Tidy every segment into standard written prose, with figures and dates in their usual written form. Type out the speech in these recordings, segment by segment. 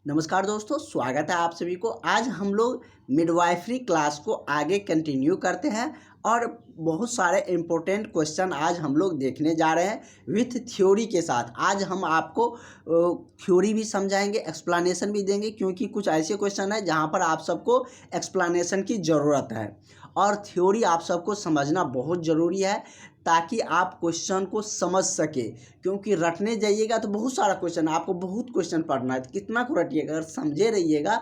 नमस्कार दोस्तों, स्वागत है आप सभी को। आज हम लोग मिडवाइफरी क्लास को आगे कंटिन्यू करते हैं और बहुत सारे इम्पोर्टेंट क्वेश्चन आज हम लोग देखने जा रहे हैं विथ थ्योरी के साथ। आज हम आपको थ्योरी भी समझाएंगे, एक्सप्लेनेशन भी देंगे, क्योंकि कुछ ऐसे क्वेश्चन है जहां पर आप सबको एक्सप्लेनेशन की ज़रूरत है और थ्योरी आप सबको समझना बहुत ज़रूरी है ताकि आप क्वेश्चन को समझ सके। क्योंकि रटने जाइएगा तो बहुत सारा क्वेश्चन, आपको बहुत क्वेश्चन पढ़ना है, तो कितना को रटिएगा। अगर समझे रहिएगा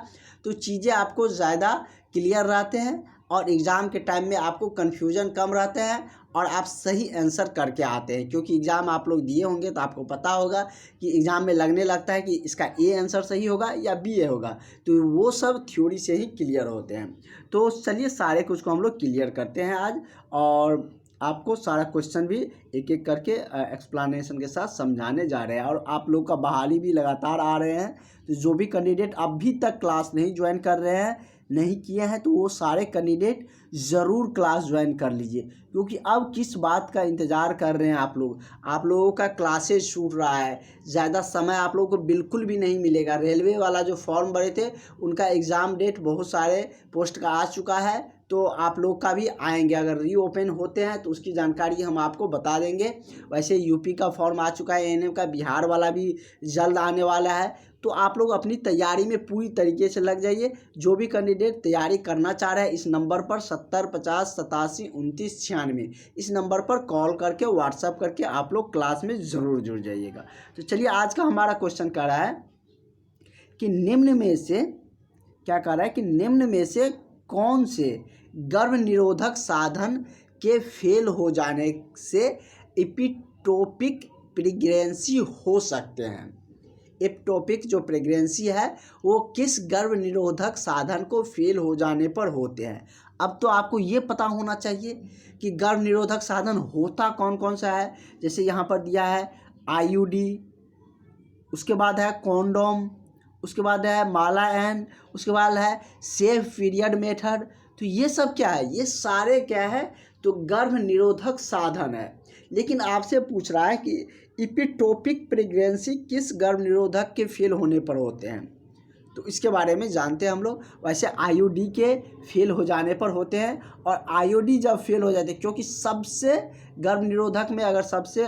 तो चीज़ें आपको ज़्यादा क्लियर रहते हैं और एग्ज़ाम के टाइम में आपको कन्फ्यूजन कम रहते हैं और आप सही आंसर करके आते हैं। क्योंकि एग्ज़ाम आप लोग दिए होंगे तो आपको पता होगा कि एग्ज़ाम में लगने लगता है कि इसका ए आंसर सही होगा या बी ए होगा, तो वो सब थ्योरी से ही क्लियर होते हैं। तो चलिए सारे कुछ को हम लोग क्लियर करते हैं आज, और आपको सारा क्वेश्चन भी एक एक करके एक्सप्लेनेशन के साथ समझाने जा रहे हैं। और आप लोग का बहाली भी लगातार आ रहे हैं, तो जो भी कैंडिडेट अभी तक क्लास नहीं ज्वाइन कर रहे हैं, नहीं किए हैं, तो वो सारे कैंडिडेट ज़रूर क्लास ज्वाइन कर लीजिए। क्योंकि अब किस बात का इंतज़ार कर रहे हैं आप लोग। आप लोगों का क्लासेस छूट रहा है, ज़्यादा समय आप लोगों को बिल्कुल भी नहीं मिलेगा। रेलवे वाला जो फॉर्म भरे थे उनका एग्ज़ाम डेट बहुत सारे पोस्ट का आ चुका है, तो आप लोग का भी आएंगे। अगर रीओपन होते हैं तो उसकी जानकारी हम आपको बता देंगे। वैसे यूपी का फॉर्म आ चुका है, एएनएम का, बिहार वाला भी जल्द आने वाला है। तो आप लोग अपनी तैयारी में पूरी तरीके से लग जाइए। जो भी कैंडिडेट तैयारी करना चाह रहे हैं, इस नंबर पर 70 50 87 29 96 इस नंबर पर कॉल करके व्हाट्सअप करके आप लोग क्लास में ज़रूर जुड़ जाइएगा। तो चलिए आज का हमारा क्वेश्चन कह रहा है कि निम्न में से क्या कह रहा है कि निम्न में से कौन से गर्भ निरोधक साधन के फेल हो जाने से एपिटोपिक प्रेगनेंसी हो सकते हैं। एपिटोपिक जो प्रेगनेंसी है वो किस गर्भ निरोधक साधन को फेल हो जाने पर होते हैं। अब तो आपको ये पता होना चाहिए कि गर्भ निरोधक साधन होता कौन कौन सा है। जैसे यहाँ पर दिया है आईयूडी, उसके बाद है कॉन्डोम, उसके बाद है माला एन, उसके बाद है सेफ पीरियड मेथड। तो ये सब क्या है? ये सारे क्या है? तो गर्भ निरोधक साधन है। लेकिन आपसे पूछ रहा है कि एपिटोपिक प्रेगनेंसी किस गर्भ निरोधक के फेल होने पर होते हैं, तो इसके बारे में जानते हैं हम लोग। वैसे आईयूडी के फेल हो जाने पर होते हैं, और आईयूडी जब फेल हो जाते हैं, क्योंकि सबसे गर्भ निरोधक में अगर सबसे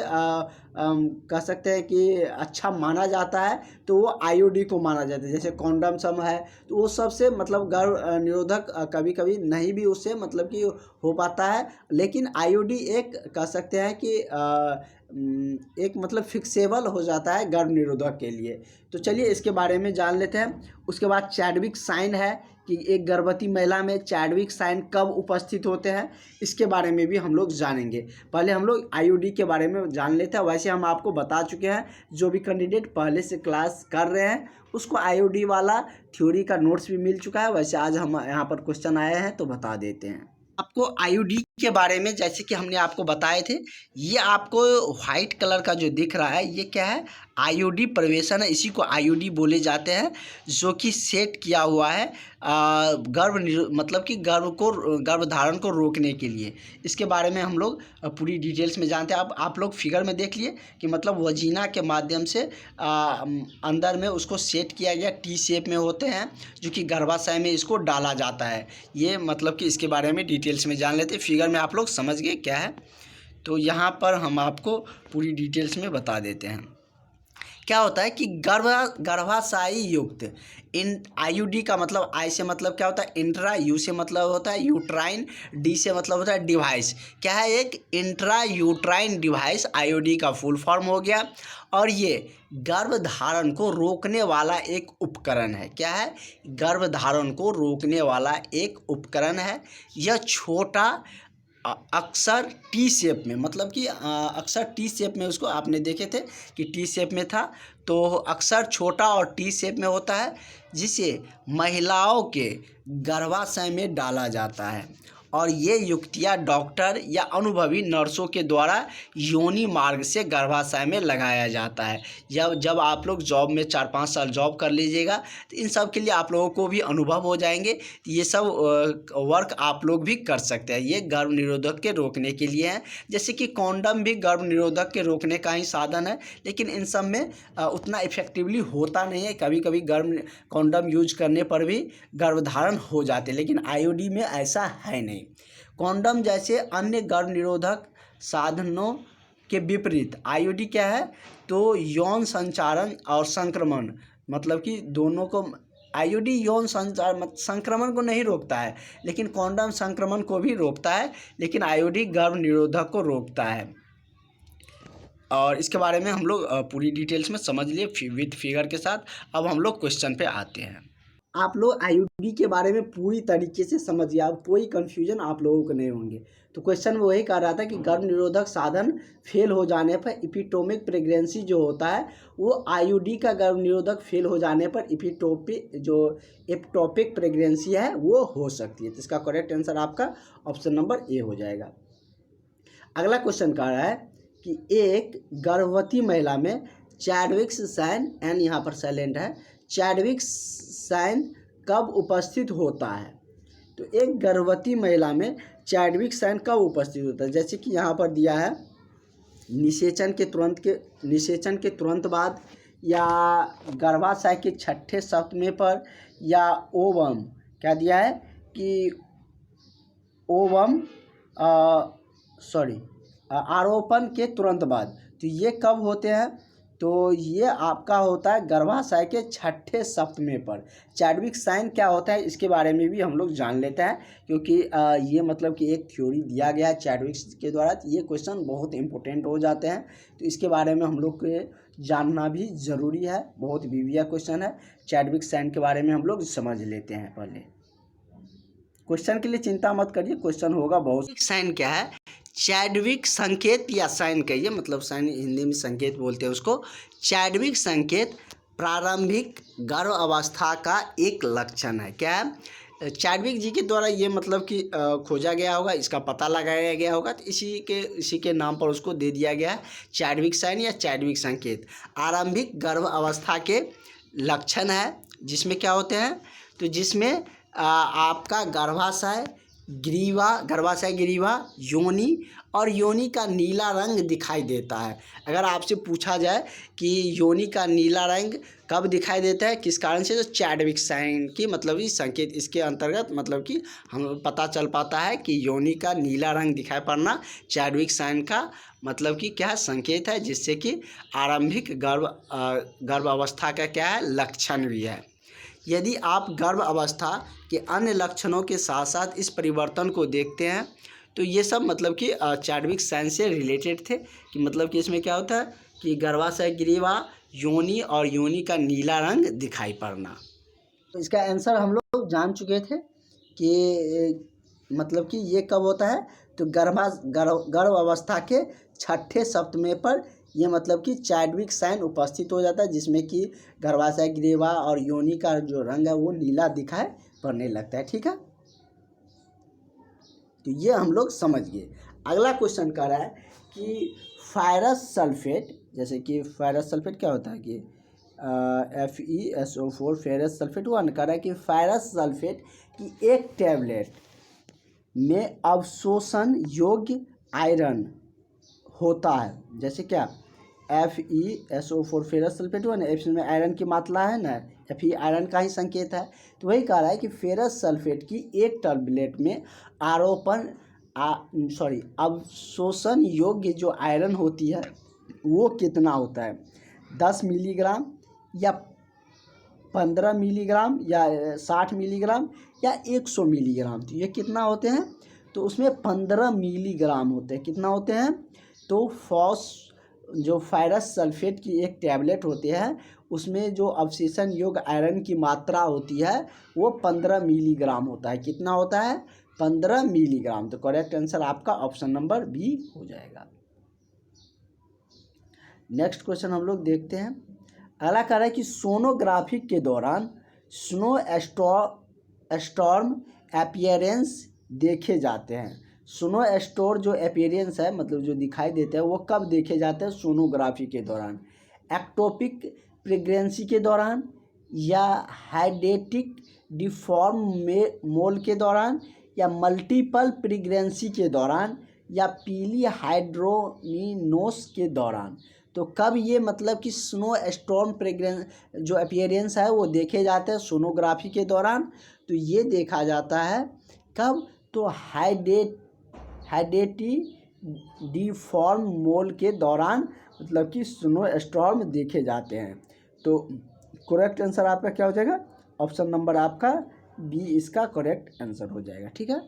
कह सकते हैं कि अच्छा माना जाता है तो वो आईयूडी को माना जाता है। जैसे कॉन्डम सम है तो वो सबसे मतलब गर्भ निरोधक कभी कभी नहीं भी उससे मतलब कि हो पाता है, लेकिन आईयूडी एक कह सकते हैं कि एक मतलब फिक्सेबल हो जाता है गर्भ निरोधक के लिए। तो चलिए इसके बारे में जान लेते हैं। उसके बाद चैडविक साइन है कि एक गर्भवती महिला में चैडविक साइन कब उपस्थित होते हैं, इसके बारे में भी हम लोग जानेंगे। पहले हम लोग आईयूडी के बारे में जान लेते हैं। वैसे हम आपको बता चुके हैं, जो भी कैंडिडेट पहले से क्लास कर रहे हैं उसको आईयूडी वाला थ्योरी का नोट्स भी मिल चुका है। वैसे आज हम यहाँ पर क्वेश्चन आए हैं तो बता देते हैं आपको आईयूडी के बारे में। जैसे कि हमने आपको बताए थे, ये आपको व्हाइट कलर का जो दिख रहा है ये क्या है? आईयूडी प्रवेशन है। इसी को आईयूडी बोले जाते हैं, जो कि सेट किया हुआ है मतलब कि गर्भधारण को रोकने के लिए। इसके बारे में हम लोग पूरी डिटेल्स में जानते हैं। अब आप लोग फिगर में देख लिए कि मतलब वजीना के माध्यम से अंदर में उसको सेट किया गया, टी शेप में होते हैं, जो कि गर्भाशय में इसको डाला जाता है। ये मतलब कि इसके बारे में डिटेल्स में जान लेते हैं। फिगर में आप लोग समझ गए क्या है, तो यहाँ पर हम आपको पूरी डिटेल्स में बता देते हैं। क्या होता है कि गर्भाशयी युक्त इन आईयूडी का मतलब आई से मतलब क्या होता है? इंट्रा, यू से मतलब होता है यूट्राइन, डी से मतलब होता है डिवाइस। क्या है? एक इंट्रा यूट्राइन डिवाइस आईयूडी का फुल फॉर्म हो गया। और ये गर्भधारण को रोकने वाला एक उपकरण है। क्या है? गर्भधारण को रोकने वाला एक उपकरण है। यह छोटा अक्सर टी शेप में, मतलब कि अक्सर टी शेप में, उसको आपने देखे थे कि टी शेप में था, तो अक्सर छोटा और टी शेप में होता है, जिसे महिलाओं के गर्भाशय में डाला जाता है। और ये युक्तियाँ डॉक्टर या अनुभवी नर्सों के द्वारा योनि मार्ग से गर्भाशय में लगाया जाता है। जब आप लोग जॉब में 4-5 साल जॉब कर लीजिएगा तो इन सब के लिए आप लोगों को भी अनुभव हो जाएंगे। ये सब वर्क आप लोग भी कर सकते हैं। ये गर्भ निरोधक के रोकने के लिए है। जैसे कि कॉन्डम भी गर्भ निरोधक के रोकने का ही साधन है, लेकिन इन सब में उतना इफेक्टिवली होता नहीं है। कभी कभी कॉन्डम यूज करने पर भी गर्भधारण हो जाते हैं, लेकिन आईयूडी में ऐसा है नहीं। कॉन्डम जैसे अन्य गर्भ निरोधक साधनों के विपरीत आईयूडी क्या है, तो यौन संचारण और संक्रमण, मतलब कि दोनों को आईयूडी यौन संक्रमण को नहीं रोकता है, लेकिन कॉन्डम संक्रमण को भी रोकता है, लेकिन आईयूडी गर्भ निरोधक को रोकता है। और इसके बारे में हम लोग पूरी डिटेल्स में समझ लिए विथ फिगर के साथ। अब हम लोग क्वेश्चन पे आते हैं। आप लोग आईयूडी के बारे में पूरी तरीके से समझिए, अब कोई कन्फ्यूजन आप लोगों को नहीं होंगे। तो क्वेश्चन में वही कह रहा था कि गर्भ निरोधक साधन फेल हो जाने पर इपिटोपिक प्रेगनेंसी जो होता है वो आईयूडी का गर्भ निरोधक फेल हो जाने पर एपिटोपिक प्रेगनेंसी है वो हो सकती है। तो इसका करेक्ट आंसर आपका ऑप्शन नंबर ए हो जाएगा। अगला क्वेश्चन कह रहा है कि एक गर्भवती महिला में चैडविक्स साइन, एन यहाँ पर साइलेंट है, चैडविक्स साइन कब उपस्थित होता है। तो एक गर्भवती महिला में चैडविक साइन कब उपस्थित होता है, जैसे कि यहाँ पर दिया है निषेचन के तुरंत बाद, या गर्भाशय के 6ठे सप्ताह पर, या ओवम क्या दिया है कि ओवम आरोपण के तुरंत बाद। तो ये कब होते हैं, तो ये आपका होता है गर्भाशय के 6ठे सप्ताह पर। चैडविक साइन क्या होता है इसके बारे में भी हम लोग जान लेते हैं, क्योंकि ये मतलब कि एक थ्योरी दिया गया है चैडविक के द्वारा। तो ये क्वेश्चन बहुत इंपॉर्टेंट हो जाते हैं, तो इसके बारे में हम लोग को जानना भी ज़रूरी है। बहुत बीविया क्वेश्चन है, चैडविक साइन के बारे में हम लोग समझ लेते हैं। पहले क्वेश्चन के लिए चिंता मत करिए, क्वेश्चन होगा बहुत। साइन क्या है, चैडविक संकेत या साइन कहिए, मतलब साइन हिंदी में संकेत बोलते हैं उसको। चैडविक संकेत प्रारंभिक गर्भ अवस्था का एक लक्षण है। क्या है, चैडविक जी के द्वारा ये मतलब कि खोजा गया होगा, इसका पता लगाया गया होगा, तो इसी के नाम पर उसको दे दिया गया है चैडविक साइन या चैडविक संकेत। आरंभिक गर्भ अवस्था के लक्षण है, जिसमें क्या होते हैं, तो जिसमें आपका गर्भाशय ग्रीवा, योनि और योनि का नीला रंग दिखाई देता है। अगर आपसे पूछा जाए कि योनि का नीला रंग कब दिखाई देता है, किस कारण से, तो चैडविक साइन की मतलब ये संकेत इसके अंतर्गत मतलब कि हम पता चल पाता है कि योनि का नीला रंग दिखाई पड़ना चैडविक साइन का मतलब कि क्या है, संकेत है, जिससे कि आरंभिक गर्भ अवस्था का क्या है, लक्षण भी है। यदि आप गर्भ अवस्था के अन्य लक्षणों के साथ साथ इस परिवर्तन को देखते हैं तो ये सब मतलब कि चैडविक साइन से रिलेटेड थे, कि मतलब कि इसमें क्या होता है कि गर्भाशय ग्रीवा, योनि और योनि का नीला रंग दिखाई पड़ना। तो इसका आंसर हम लोग जान चुके थे कि मतलब कि ये कब होता है, तो गर्भ अवस्था के 6ठे सप्ताह पर ये मतलब कि चैडविक साइन उपस्थित हो जाता है, जिसमें कि गर्भाशय ग्रीवा और योनि का जो रंग है वो नीला दिखाई पड़ने लगता है। ठीक है, तो ये हम लोग समझ गए। अगला क्वेश्चन कह रहा है कि फेरस सल्फेट, जैसे कि फेरस सल्फेट क्या होता है कि FeSO4 फेरस सल्फेट हुआ ना, कह रहा है कि फेरस सल्फेट की एक टैबलेट में अवशोषण योग्य आयरन होता है। जैसे क्या FeSO4 फेरस सल्फेट हुआ ना, F में आयरन की मात्रा है ना, Fe आयरन का ही संकेत है। तो वही कह रहा है कि फेरस सल्फेट की एक टैबलेट में अवशोषण योग्य जो आयरन होती है वो कितना होता है, 10 मिलीग्राम या 15 मिलीग्राम या 60 मिलीग्राम या 100 मिलीग्राम। तो ये कितना होते हैं, तो उसमें 15 मिलीग्राम होते हैं। कितना होते हैं, तो जो फेरस सल्फेट की एक टैबलेट होती है उसमें जो अवशोषण योग्य आयरन की मात्रा होती है वो 15 मिलीग्राम होता है। कितना होता है, 15 मिलीग्राम। तो करेक्ट आंसर आपका ऑप्शन नंबर बी हो जाएगा। नेक्स्ट क्वेश्चन हम लोग देखते हैं। अगला कह रहा है कि सोनोग्राफी के दौरान स्नो स्टॉर्म अपीयरेंस देखे जाते हैं। सोनो स्टोर जो अपीयरेंस है, मतलब जो दिखाई देते हैं, वो कब देखे जाते हैं? सोनोग्राफी के दौरान, एक्टोपिक प्रेगनेंसी के दौरान, या हाइडेटिक डिफॉर्म मोल के दौरान, या मल्टीपल प्रेगनेंसी के दौरान, या पीली हाइड्रोमिनोस के दौरान। तो कब ये मतलब कि स्नो स्टॉर्म प्रेगनेंस जो अपीयरेंस है वो देखे जाते हैं? सोनोग्राफी के दौरान। तो ये देखा जाता है कब? तो हाइडेटी डिफॉर्म मोल के दौरान, मतलब कि स्नो स्टॉर्म देखे जाते हैं। तो करेक्ट आंसर आपका क्या हो जाएगा? ऑप्शन नंबर आपका बी इसका करेक्ट आंसर हो जाएगा। ठीक है,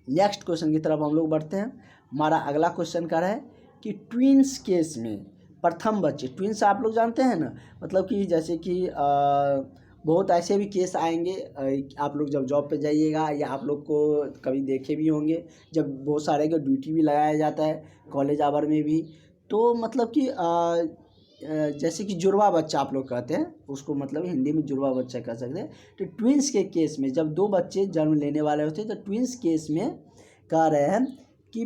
नेक्स्ट क्वेश्चन की तरफ हम लोग बढ़ते हैं। हमारा अगला क्वेश्चन क्या है कि ट्विंस केस में प्रथम बच्चे, ट्विंस आप लोग जानते हैं ना, मतलब कि जैसे कि बहुत ऐसे भी केस आएंगे, आप लोग जब जॉब पे जाइएगा या आप लोग को कभी देखे भी होंगे, जब बहुत सारे को ड्यूटी भी लगाया जाता है कॉलेज आवर में भी। तो मतलब कि जैसे कि जुड़वा बच्चा आप लोग कहते हैं उसको, मतलब हिंदी में जुड़वा बच्चा कह सकते हैं। तो ट्विंस के केस में जब दो बच्चे जन्म लेने वाले होते हैं, तो ट्विंस केस में कह रहे हैं कि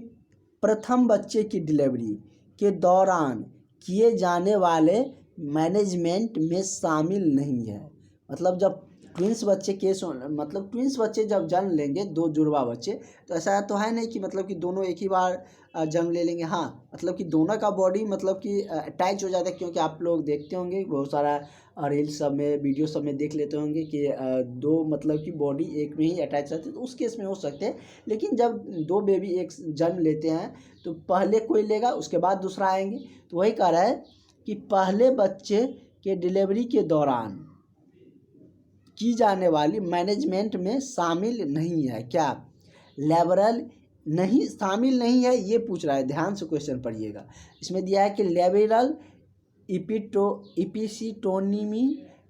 प्रथम बच्चे की डिलीवरी के दौरान किए जाने वाले मैनेजमेंट में शामिल नहीं है। मतलब जब ट्विंस बच्चे केस, मतलब ट्विंस बच्चे जब जन्म लेंगे, दो जुड़वा बच्चे, तो ऐसा तो है नहीं कि मतलब कि दोनों एक ही बार जन्म ले लेंगे। हाँ, मतलब कि दोनों का बॉडी मतलब कि अटैच हो जाता है, क्योंकि आप लोग देखते होंगे बहुत सारा रील्स सब में, वीडियो सब में देख लेते होंगे कि दो मतलब कि बॉडी एक में ही अटैच रहती है। तो उस केस में हो सकते हैं, लेकिन जब दो बेबी एक जन्म लेते हैं तो पहले कोई लेगा उसके बाद दूसरा आएंगे। तो वही कह रहा है कि पहले बच्चे के डिलीवरी के दौरान की जाने वाली मैनेजमेंट में शामिल नहीं है। क्या? लेबरल नहीं शामिल नहीं है, ये पूछ रहा है। ध्यान से क्वेश्चन पढ़िएगा। इसमें दिया है कि लेबरल इपिसिटोनिमी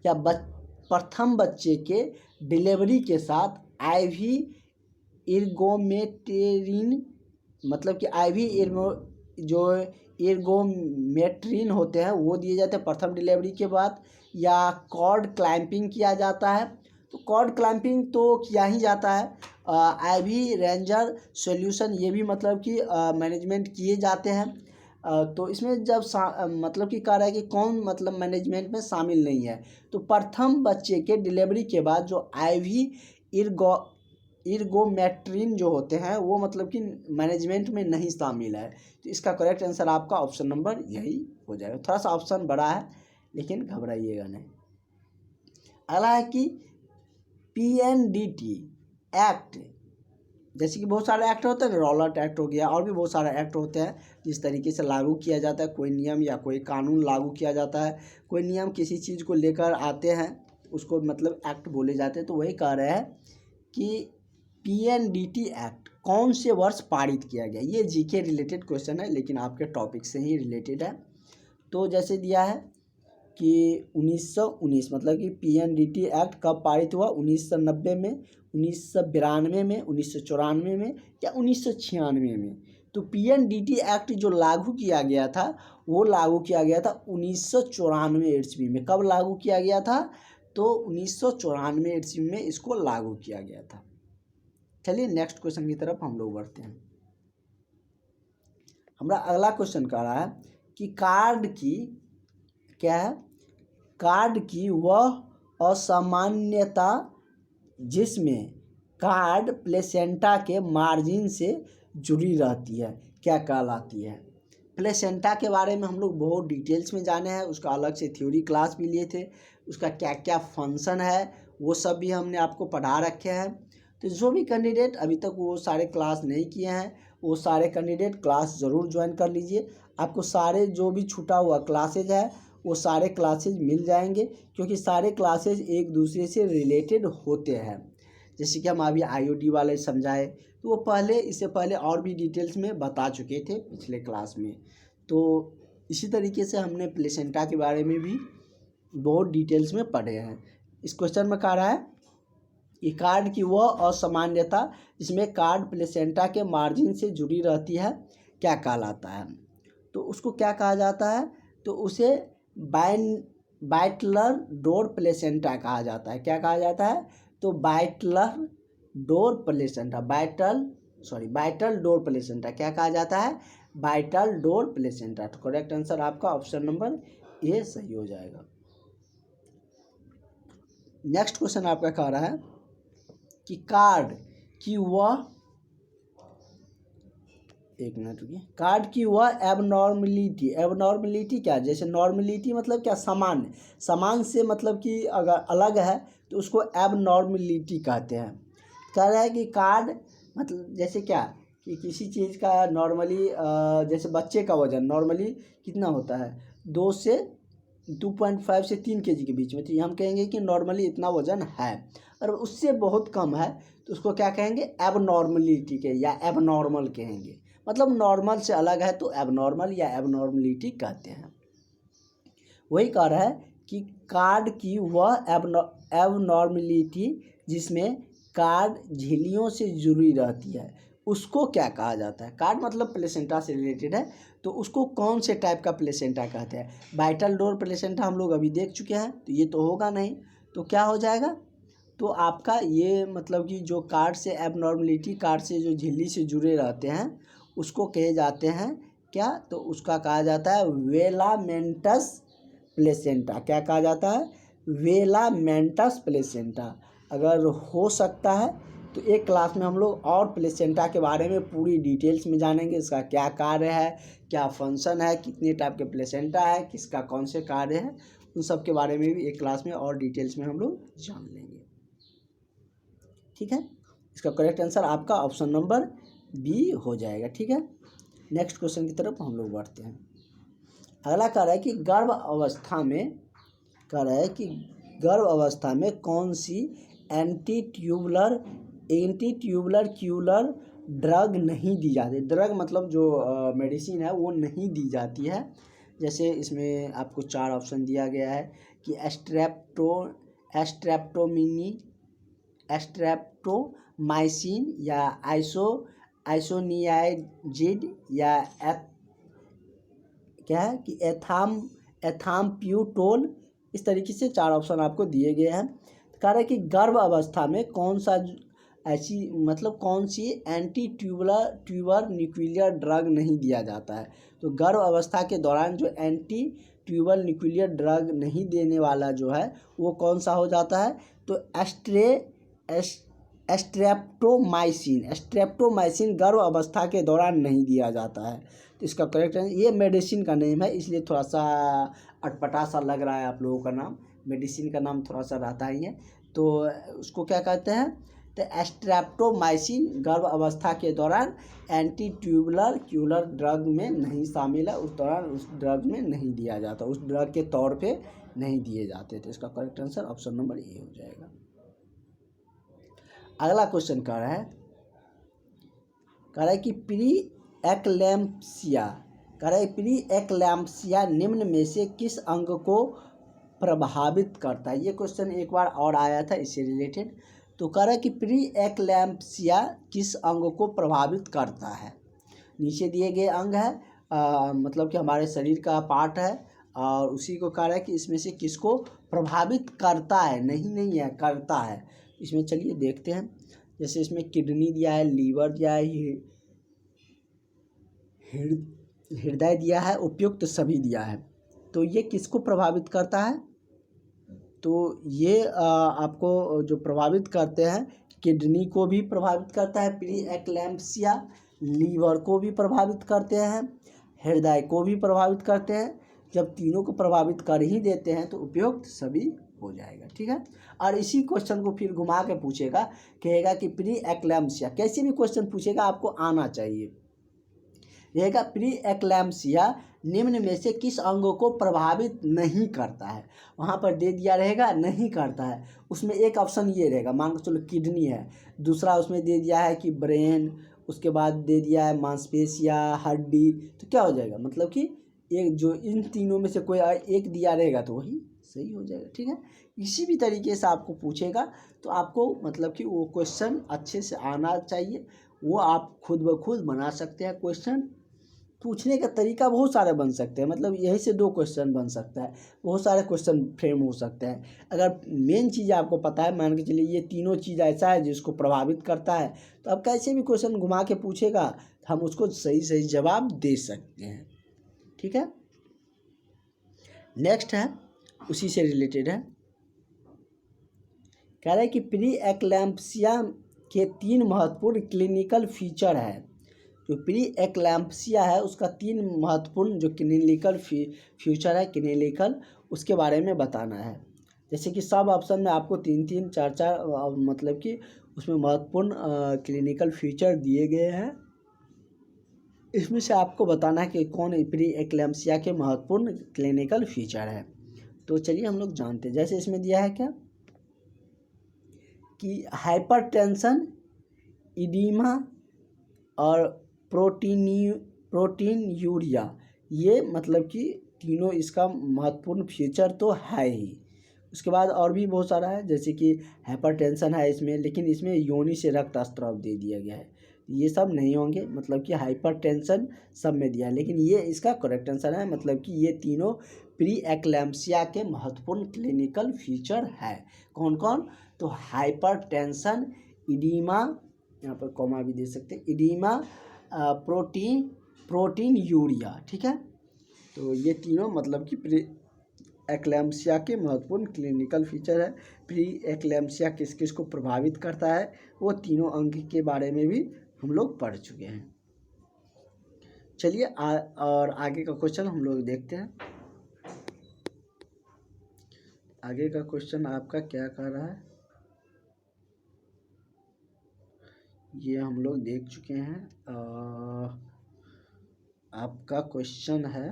या प्रथम बच्चे के डिलीवरी के साथ आईवी इर्गोमेट्रिन, मतलब कि आईवी जो इर्गोमेट्रिन होते हैं वो दिए जाते हैं प्रथम डिलीवरी के बाद, या कॉर्ड क्लैंपिंग किया जाता है। तो कॉर्ड क्लैंपिंग तो किया ही जाता है। आईवी रेंजर सॉल्यूशन ये भी मतलब कि मैनेजमेंट किए जाते हैं। तो इसमें जब मतलब कि कह रहा है कि कौन मतलब मैनेजमेंट में शामिल नहीं है, तो प्रथम बच्चे के डिलीवरी के बाद जो आईवी इर्गोमेट्रिन जो होते हैं वो मतलब कि मैनेजमेंट में नहीं शामिल है। तो इसका करेक्ट आंसर आपका ऑप्शन नंबर यही हो जाएगा। थोड़ा सा ऑप्शन बड़ा है लेकिन घबराइएगा नहीं। अगला है कि PNDT एक्ट, जैसे कि बहुत सारे एक्ट होते हैं, रॉलट एक्ट हो गया, और भी बहुत सारे एक्ट होते हैं जिस तरीके से लागू किया जाता है कोई नियम या कोई कानून लागू किया जाता है। कोई नियम किसी चीज़ को लेकर आते हैं उसको मतलब एक्ट बोले जाते हैं। तो वही कह रहे हैं कि PNDT एक्ट कौन से वर्ष पारित किया गया। ये जीके रिलेटेड क्वेश्चन है लेकिन आपके टॉपिक से ही रिलेटेड है। तो जैसे दिया है कि 1919, मतलब कि PNDT एक्ट कब पारित हुआ? 1990 में, 1992 में, 1994 में, या 1996 में। तो PNDT एक्ट जो लागू किया गया था वो लागू किया गया था 1994 ईस्वी में। कब लागू किया गया था? तो 1994 ईस्वी में इसको लागू किया गया था। चलिए नेक्स्ट क्वेश्चन की तरफ हम लोग बढ़ते हैं। हमारा अगला क्वेश्चन कह रहा है कि कार्ड की क्या है? कार्ड की वह असामान्यता जिसमें कार्ड प्लेसेंटा के मार्जिन से जुड़ी रहती है क्या कहलाती है? प्लेसेंटा के बारे में हम लोग बहुत डिटेल्स में जाने हैं, उसका अलग से थ्योरी क्लास भी लिए थे, उसका क्या क्या फंक्शन है वो सब भी हमने आपको पढ़ा रखे हैं। तो जो भी कैंडिडेट अभी तक वो सारे क्लास नहीं किए हैं वो सारे कैंडिडेट क्लास ज़रूर ज्वाइन कर लीजिए। आपको सारे जो भी छूटा हुआ क्लासेज है वो सारे क्लासेज मिल जाएंगे, क्योंकि सारे क्लासेज एक दूसरे से रिलेटेड होते हैं। जैसे कि हम अभी IOD वाले समझाए तो वो पहले, इससे पहले और भी डिटेल्स में बता चुके थे पिछले क्लास में। तो इसी तरीके से हमने प्लेसेंटा के बारे में भी बहुत डिटेल्स में पढ़े हैं। इस क्वेश्चन में कह रहा है कि कार्ड की वह असामान्यता जिसमें कार्ड प्लेसेंटा के मार्जिन से जुड़ी रहती है क्या कहलाता है? तो उसको क्या कहा जाता है? तो उसे बाइटलर डोर प्लेसेंटा कहा जाता है। क्या कहा जाता है? तो बाइटलर डोर प्लेसेंटा, बाइटल डोर प्लेसेंटा क्या कहा जाता है? बाइटल डोर प्लेसेंटा। तो करेक्ट आंसर आपका ऑप्शन नंबर ए सही हो जाएगा। नेक्स्ट क्वेश्चन आपका कह रहा है कि कार्ड की वह, एक मिनट रुकिए, कार्ड की वह एबनॉर्मलिटी क्या है? जैसे नॉर्मलिटी मतलब क्या? सामान्य से मतलब कि अगर अलग है तो उसको एबनॉर्मलिटी कहते हैं। कह रहा है कि कार्ड मतलब जैसे क्या कि किसी चीज़ का नॉर्मली जैसे बच्चे का वजन नॉर्मली कितना होता है? 2.5 से 3 kg के बीच में, तो हम कहेंगे कि नॉर्मली इतना वजन है। और उससे बहुत कम है तो उसको क्या कहेंगे? एबनॉर्मलिटी के या एबनॉर्मल कहेंगे। मतलब नॉर्मल से अलग है तो एबनॉर्मल या एबनॉर्मलिटी कहते हैं। वही कह रहा है कि कार्ड की वह एबनॉर्मलिटी जिसमें कार्ड झिल्लियों से जुड़ी रहती है उसको क्या कहा जाता है? कार्ड मतलब प्लेसेंटा से रिलेटेड है तो उसको कौन से टाइप का प्लेसेंटा कहते हैं? बाइटल डोर प्लेसेंटा हम लोग अभी देख चुके हैं तो ये तो होगा नहीं, तो क्या हो जाएगा? तो आपका ये मतलब कि जो कार्ड से एबनॉर्मलिटी, कार्ड से जो झिल्ली से जुड़े रहते हैं उसको कहे जाते हैं क्या? तो उसका कहा जाता है वेलामेंटस प्लेसेंटा। क्या कहा जाता है? वेलामेंटस प्लेसेंटा। अगर हो सकता है तो एक क्लास में हम लोग और प्लेसेंटा के बारे में पूरी डिटेल्स में जानेंगे, इसका क्या कार्य है, क्या फंक्शन है, कितने टाइप के प्लेसेंटा है, किसका कौन से कार्य है, उन सब के बारे में भी एक क्लास में और डिटेल्स में हम लोग जान लेंगे। ठीक है, इसका करेक्ट आंसर आपका ऑप्शन नंबर बी हो जाएगा। ठीक है, नेक्स्ट क्वेश्चन की तरफ हम लोग बढ़ते हैं। अगला कह रहा है कि गर्भ अवस्था में कौन सी एंटी ट्यूबुलर क्यूलर ड्रग नहीं दी जाती? ड्रग मतलब जो मेडिसिन है वो नहीं दी जाती है। जैसे इसमें आपको 4 ऑप्शन दिया गया है कि एस्ट्रेप्टोमाइसिन या आइसोनियाजिड या क्या है कि एथाम्प्यूटोल। इस तरीके से 4 ऑप्शन आपको दिए गए हैं। कह रहा है कि गर्भ अवस्था में कौन सा ऐसी मतलब कौन सी एंटी ट्यूबर न्यूक्लियर ड्रग नहीं दिया जाता है? तो गर्भ अवस्था के दौरान जो एंटी ट्यूबर न्यूक्लियर ड्रग नहीं देने वाला जो है वो कौन सा हो जाता है? तो एस्ट्रेप्टोमाइसिन गर्भ अवस्था के दौरान नहीं दिया जाता है। तो इसका करेक्ट है, ये मेडिसिन का नेम है इसलिए थोड़ा सा अटपटा सा लग रहा है आप लोगों का नाम, मेडिसिन का नाम थोड़ा सा रहता ही है। तो उसको क्या कहते हैं? तो एस्ट्रेप्टोमाइसिन गर्भ अवस्था के दौरान एंटी ट्यूबुलर क्यूलर ड्रग में नहीं शामिल है, उस दौरान उस ड्रग में नहीं दिया जाता, उस ड्रग के तौर पे नहीं दिए जाते। तो इसका correct answer option number A हो जाएगा। अगला क्वेश्चन कह रहा है कि प्री एक्लैम्प्सिया निम्न में से किस अंग को प्रभावित करता है? ये क्वेश्चन एक बार और आया था इससे रिलेटेड। तो कह रहा है कि प्री एक्लैम्प्सिया किस अंग को प्रभावित करता है? नीचे दिए गए अंग है मतलब कि हमारे शरीर का पार्ट है और उसी को कह रहा है कि इसमें से किसको प्रभावित करता है, नहीं है, करता है। इसमें चलिए देखते हैं। जैसे इसमें किडनी दिया है, लीवर दिया है, हृदय दिया है, उपयुक्त सभी दिया है। तो ये किसको प्रभावित करता है? तो ये आपको जो प्रभावित करते हैं, किडनी को भी प्रभावित करता है प्री एक्लैम्प्सिया, लीवर को भी प्रभावित करते हैं, हृदय को भी प्रभावित करते हैं। जब तीनों को प्रभावित कर ही देते हैं तो उपयुक्त सभी हो जाएगा। ठीक है, और इसी क्वेश्चन को फिर घुमा के पूछेगा, कहेगा कि प्री एक्लैम्प्सिया, कैसे भी क्वेश्चन पूछेगा आपको आना चाहिए। रहेगा प्री एक्लैम्प्सिया निम्न में से किस अंग को प्रभावित नहीं करता है? वहाँ पर दे दिया रहेगा नहीं करता है, उसमें एक ऑप्शन ये रहेगा, मान के चलो किडनी है, दूसरा उसमें दे दिया है कि ब्रेन, उसके बाद दे दिया है मांसपेशिया, हड्डी। तो क्या हो जाएगा? मतलब कि एक जो इन तीनों में से कोई एक दिया रहेगा तो वही सही हो जाएगा। ठीक है, इसी भी तरीके से आपको पूछेगा तो आपको मतलब कि वो क्वेश्चन अच्छे से आना चाहिए, वो आप खुद ब खुद बना सकते हैं क्वेश्चन। पूछने का तरीका बहुत सारे बन सकते हैं, मतलब यही से 2 क्वेश्चन बन सकता है, बहुत सारे क्वेश्चन फ्रेम हो सकते हैं। अगर मेन चीज़ आपको पता है, मान के चलिए ये तीनों चीज़ ऐसा है जिसको प्रभावित करता है, तो अब कैसे भी क्वेश्चन घुमा के पूछेगा हम उसको सही सही जवाब दे सकते हैं। ठीक है, नेक्स्ट है, उसी से रिलेटेड है, कह रहा है कि प्री एक्लैम्प्सिया के 3 महत्वपूर्ण क्लिनिकल फीचर है। जो प्री एक्लैम्प्सिया है उसका 3 महत्वपूर्ण जो क्लिनिकल फीचर है, क्लिनिकल, उसके बारे में बताना है। जैसे कि सब ऑप्शन में आपको 3-3, 4-4 मतलब कि उसमें महत्वपूर्ण क्लिनिकल फीचर दिए गए हैं। इसमें से आपको बताना है कि कौन प्री एक्लैम्प्सिया के महत्वपूर्ण क्लिनिकल फीचर है। तो चलिए हम लोग जानते हैं। जैसे इसमें दिया है क्या कि हाइपरटेंशन, इडीमा और प्रोटीन यूरिया, ये मतलब कि तीनों इसका महत्वपूर्ण फीचर तो है ही। उसके बाद और भी बहुत सारा है, जैसे कि हाइपरटेंशन है इसमें, लेकिन इसमें योनि से रक्तस्राव दे दिया गया है, ये सब नहीं होंगे। मतलब कि हाइपरटेंशन सब में दिया है, लेकिन ये इसका करेक्ट आंसर है। मतलब कि ये तीनों प्री एक्लैम्प्सिया के महत्वपूर्ण क्लिनिकल फीचर है। कौन कौन? तो हाइपरटेंशन, इडीमा, यहाँ पर कॉमा भी दे सकते हैं, इडीमा, प्रोटीन यूरिया। ठीक है, तो ये तीनों मतलब कि प्री एक्लैम्प्सिया के महत्वपूर्ण क्लिनिकल फीचर है। प्री एक्लैम्प्सिया किस किस को प्रभावित करता है, वो तीनों अंग के बारे में भी हम लोग पढ़ चुके हैं। चलिए और आगे का क्वेश्चन हम लोग देखते हैं। आगे का क्वेश्चन आपका क्या कह रहा है, ये हम लोग देख चुके हैं। आपका क्वेश्चन है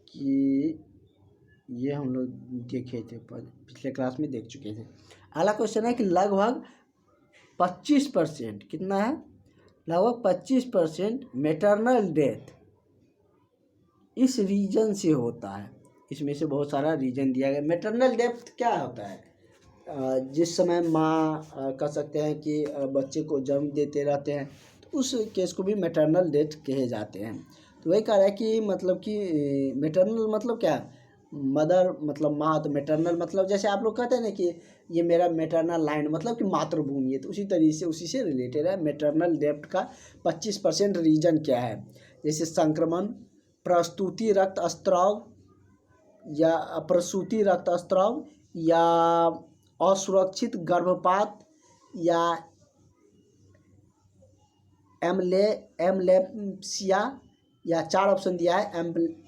कि ये हम लोग देखे थे, पिछले क्लास में देख चुके थे। अगला क्वेश्चन है कि लगभग 25%, कितना है, लगभग 25% मैटरनल डेथ इस रीजन से होता है। इसमें से बहुत सारा रीजन दिया गया। मैटरनल डेथ क्या होता है? जिस समय माँ कह सकते हैं कि बच्चे को जन्म देते रहते हैं, तो उस केस को भी मैटरनल डेथ कहे जाते हैं। तो वही कह रहा है कि मतलब कि मैटरनल मतलब क्या, मदर मतलब माँ, तो मैटरनल मतलब जैसे आप लोग कहते हैं ना कि ये मेरा मैटरनल लाइन मतलब कि मातृभूमि है, तो उसी तरीके से उसी से रिलेटेड है। मैटरनल डेथ का 25% रीजन क्या है? जैसे संक्रमण, प्रसूति रक्तस्राव या प्रसूति रक्तस्राव, या असुरक्षित गर्भपात, या एम्बलेम्सिया, या 4 ऑप्शन दिया है,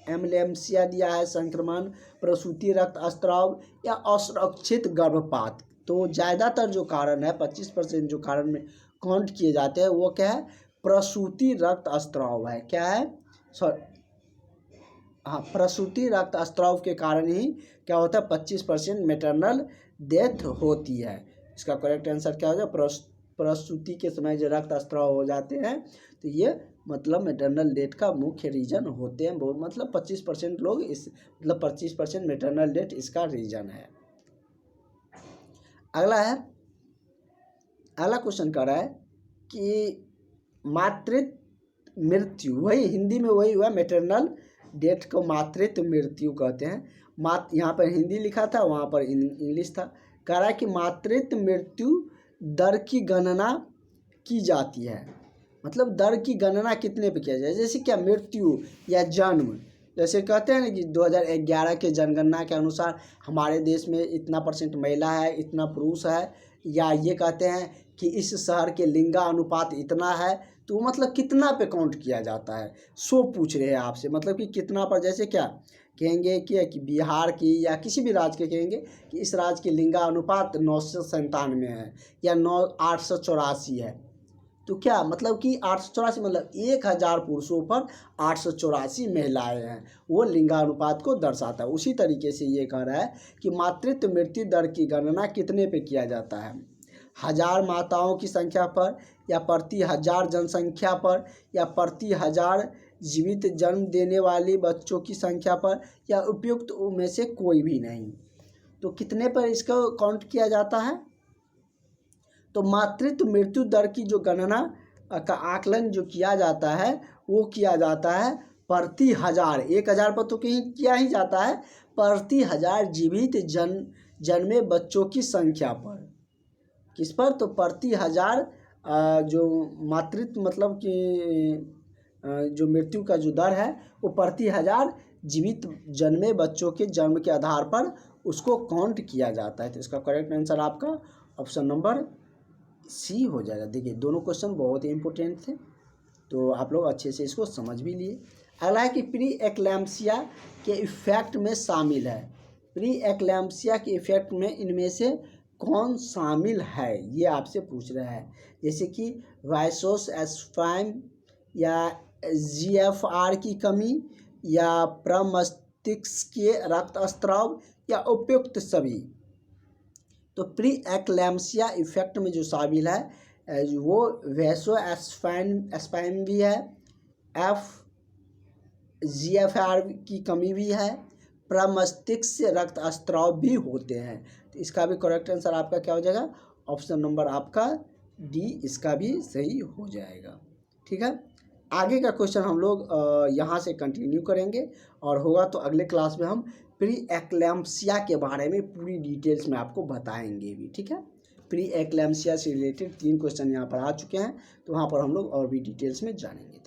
एम्बलेम्सिया दिया है, संक्रमण, प्रसूति रक्तस्राव या असुरक्षित गर्भपात। तो ज़्यादातर जो कारण है, 25% जो कारण में काउंट किए जाते हैं, वो क्या है, प्रसूति रक्तस्राव है। क्या है? हाँ, प्रसूति रक्तस्राव के कारण ही क्या होता है, 25% मैटरनल डेथ होती है। इसका करेक्ट आंसर क्या हो जाए, प्रसूति के समय जो रक्तस्राव हो जाते हैं, तो ये मतलब मैटरनल डेथ का मुख्य रीजन होते हैं। बहुत मतलब 25% लोग इस मतलब 25% मैटरनल डेथ इसका रीजन है। अगला है, अगला क्वेश्चन कह रहा है कि मातृत्व मृत्यु, वही हिंदी में वही हुआ, मैटरनल डेथ को मातृत्व मृत्यु कहते हैं। यहाँ पर हिंदी लिखा था, वहाँ पर इंग्लिश था। कह रहा है कि मातृत्व मृत्यु दर की गणना की जाती है। मतलब दर की गणना कितने पे किया जाए? जैसे क्या, मृत्यु या जन्म, जैसे कहते हैं ना कि 2011 के जनगणना के अनुसार हमारे देश में इतना % महिला है, इतना पुरुष है, या ये कहते हैं कि इस शहर के लिंगा अनुपात इतना है, तो मतलब कितना पे काउंट किया जाता है, सो पूछ रहे हैं आपसे। मतलब कि कितना पर, जैसे क्या कहेंगे कि बिहार की या किसी भी राज्य के कहेंगे कि इस राज्य की लिंगा अनुपात 997 है या 884 है, तो क्या मतलब कि 884 मतलब 1000 पुरुषों पर 884 महिलाएं हैं, वो लिंगानुपात को दर्शाता है। उसी तरीके से ये कह रहा है कि मातृत्व मृत्यु दर की गणना कितने पे किया जाता है, 1000 माताओं की संख्या पर, या प्रति 1000 जनसंख्या पर, या प्रति 1000 जीवित जन्म देने वाले बच्चों की संख्या पर, या उपयुक्त में से कोई भी नहीं। तो कितने पर इसको काउंट किया जाता है? तो मातृत्व मृत्यु दर की जो गणना का आकलन जो किया जाता है वो किया जाता है प्रति हजार, 1000 पर तो कहीं किया ही जाता है, प्रति हजार जीवित जन्मे बच्चों की संख्या पर। किस पर? तो प्रति हजार जो मातृत्व मतलब कि जो मृत्यु का जो दर है वो प्रति हजार जीवित जन्मे बच्चों के जन्म के आधार पर उसको काउंट किया जाता है। तो इसका करेक्ट आंसर आपका ऑप्शन नंबर सी हो जाएगा। देखिए दोनों क्वेश्चन बहुत ही इंपॉर्टेंट थे, तो आप लोग अच्छे से इसको समझ भी लिए। अगला है कि प्री एक्लैम्सिया के इफेक्ट में शामिल है। प्री एक्लैम्सिया के इफेक्ट में इनमें से कौन शामिल है, ये आपसे पूछ रहा है। जैसे कि वाइसोस्पाज्म या जीएफआर की कमी या प्रमस्तिष्क के रक्तस्राव या उपयुक्त सभी। तो प्री एक्लैम्सिया इफेक्ट में जो शामिल है वो वाइसोस्पाज्म भी है, जीएफआर की कमी भी है, प्रमस्तिष्क से रक्तस्राव भी होते हैं। तो इसका भी करेक्ट आंसर आपका क्या हो जाएगा? ऑप्शन नंबर आपका डी इसका भी सही हो जाएगा। ठीक है, आगे का क्वेश्चन हम लोग यहाँ से कंटिन्यू करेंगे और होगा तो अगले क्लास में हम प्री एक्लैम्सिया के बारे में पूरी डिटेल्स में आपको बताएंगे भी। ठीक है, प्री एक्लैम्सिया से रिलेटेड 3 क्वेश्चन यहाँ पर आ चुके हैं, तो वहाँ पर हम लोग और भी डिटेल्स में जानेंगे।